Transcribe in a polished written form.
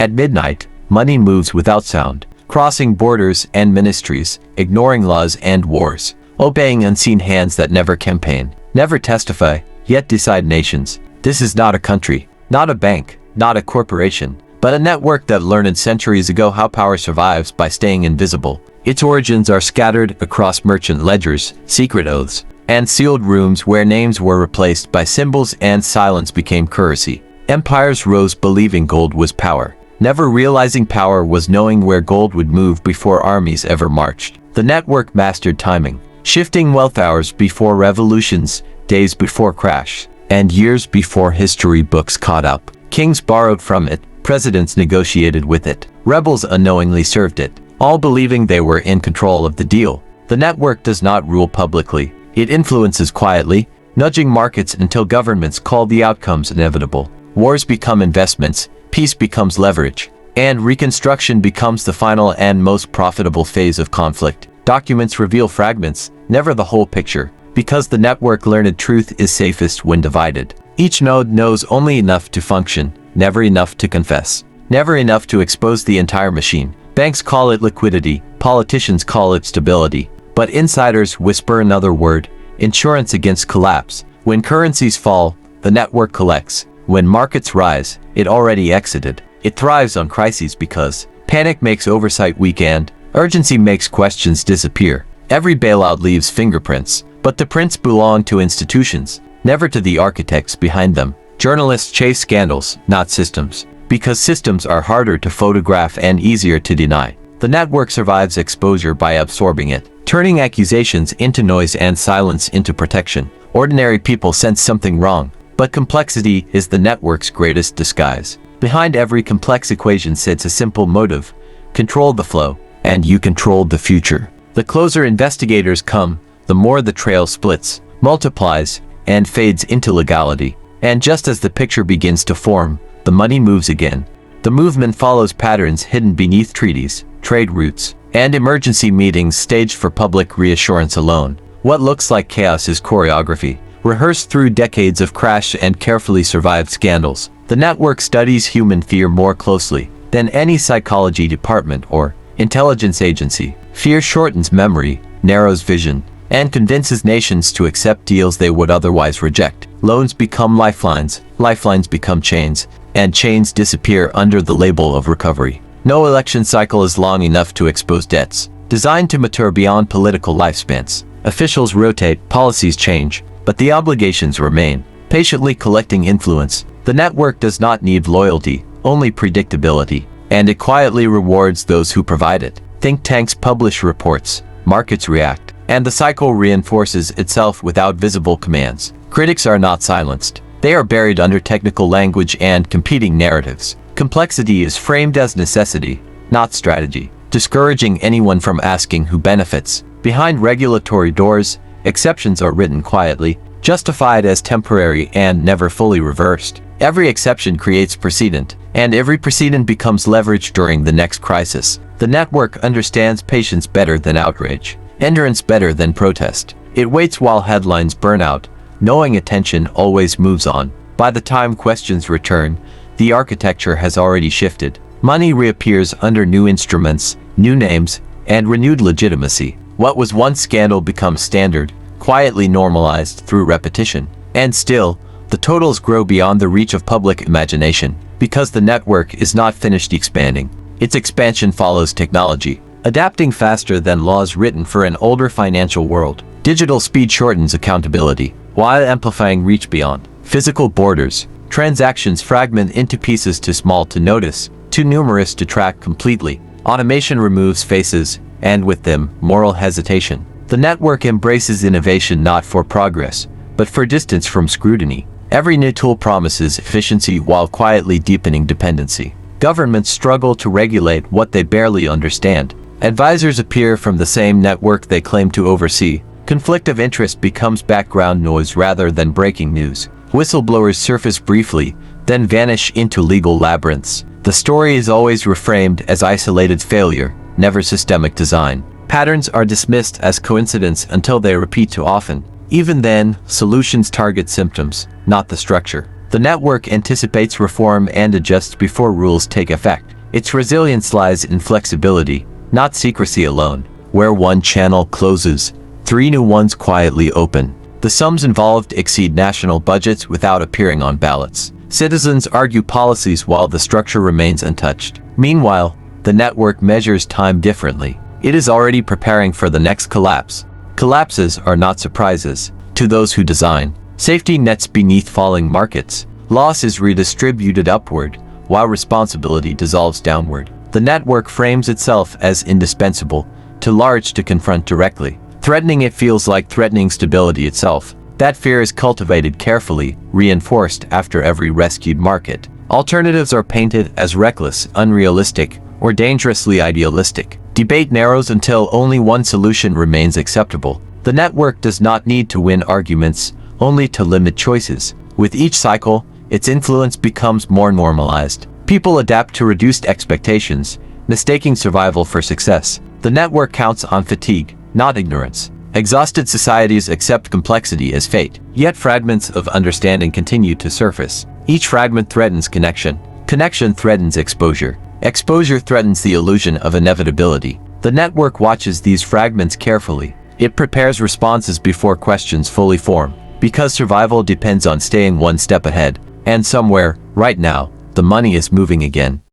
At midnight, money moves without sound, crossing borders and ministries, ignoring laws and wars, obeying unseen hands that never campaign, never testify, yet decide nations. This is not a country, not a bank, not a corporation, but a network that learned centuries ago how power survives by staying invisible. Its origins are scattered across merchant ledgers, secret oaths, and sealed rooms where names were replaced by symbols and silence became currency. Empires rose believing gold was power, never realizing power was knowing where gold would move before armies ever marched. The network mastered timing, shifting wealth hours before revolutions, days before crash, and years before history books caught up. Kings borrowed from it, presidents negotiated with it, rebels unknowingly served it, all believing they were in control of the deal. The network does not rule publicly. It influences quietly, nudging markets until governments call the outcomes inevitable. Wars become investments, peace becomes leverage, and reconstruction becomes the final and most profitable phase of conflict. Documents reveal fragments, never the whole picture, because the network learned truth is safest when divided. Each node knows only enough to function, never enough to confess, never enough to expose the entire machine. Banks call it liquidity, politicians call it stability, but insiders whisper another word: insurance against collapse. When currencies fall, the network collects. When markets rise, it already exited. It thrives on crises because panic makes oversight weak and urgency makes questions disappear. Every bailout leaves fingerprints, but the prints belong to institutions, never to the architects behind them. Journalists chase scandals, not systems, because systems are harder to photograph and easier to deny. The network survives exposure by absorbing it, turning accusations into noise and silence into protection. Ordinary people sense something wrong, but complexity is the network's greatest disguise. Behind every complex equation sits a simple motive: control the flow, and you control the future. The closer investigators come, the more the trail splits, multiplies, and fades into legality. And just as the picture begins to form, the money moves again. The movement follows patterns hidden beneath treaties, trade routes, and emergency meetings staged for public reassurance alone. What looks like chaos is choreography, rehearsed through decades of crash and carefully survived scandals. The network studies human fear more closely than any psychology department or intelligence agency. Fear shortens memory, narrows vision, and convinces nations to accept deals they would otherwise reject. Loans become lifelines, lifelines become chains, and chains disappear under the label of recovery. No election cycle is long enough to expose debts, designed to mature beyond political lifespans. Officials rotate, policies change, but the obligations remain, patiently collecting influence. The network does not need loyalty, only predictability, and it quietly rewards those who provide it. Think tanks publish reports, markets react, and the cycle reinforces itself without visible commands. Critics are not silenced. They are buried under technical language and competing narratives. Complexity is framed as necessity, not strategy, discouraging anyone from asking who benefits. Behind regulatory doors, exceptions are written quietly, justified as temporary and never fully reversed. Every exception creates precedent, and every precedent becomes leverage during the next crisis. The network understands patience better than outrage, endurance better than protest. It waits while headlines burn out, knowing attention always moves on. By the time questions return, the architecture has already shifted. Money reappears under new instruments, new names, and renewed legitimacy. What was once scandal becomes standard, quietly normalized through repetition. And still, the totals grow beyond the reach of public imagination, because the network is not finished expanding. Its expansion follows technology, adapting faster than laws written for an older financial world. Digital speed shortens accountability, while amplifying reach beyond physical borders. Transactions fragment into pieces too small to notice, too numerous to track completely. Automation removes faces, and with them, moral hesitation. The network embraces innovation not for progress, but for distance from scrutiny. Every new tool promises efficiency while quietly deepening dependency. Governments struggle to regulate what they barely understand. Advisors appear from the same network they claim to oversee. Conflict of interest becomes background noise rather than breaking news. Whistleblowers surface briefly, then vanish into legal labyrinths. The story is always reframed as isolated failure, never systemic design. Patterns are dismissed as coincidence until they repeat too often. Even then, solutions target symptoms, not the structure. The network anticipates reform and adjusts before rules take effect. Its resilience lies in flexibility, not secrecy alone. Where one channel closes, 3 new ones quietly open. The sums involved exceed national budgets without appearing on ballots. Citizens argue policies while the structure remains untouched. Meanwhile, the network measures time differently. It is already preparing for the next collapse. Collapses are not surprises to those who design safety nets beneath falling markets. Loss is redistributed upward, while responsibility dissolves downward. The network frames itself as indispensable, too large to confront directly. Threatening it feels like threatening stability itself. That fear is cultivated carefully, reinforced after every rescued market. Alternatives are painted as reckless, unrealistic, or dangerously idealistic. Debate narrows until only one solution remains acceptable. The network does not need to win arguments, only to limit choices. With each cycle, its influence becomes more normalized. People adapt to reduced expectations, mistaking survival for success. The network counts on fatigue, not ignorance. Exhausted societies accept complexity as fate, yet fragments of understanding continue to surface. Each fragment threatens connection. Connection threatens exposure. Exposure threatens the illusion of inevitability. The network watches these fragments carefully. It prepares responses before questions fully form, because survival depends on staying one step ahead. And somewhere, right now, the money is moving again.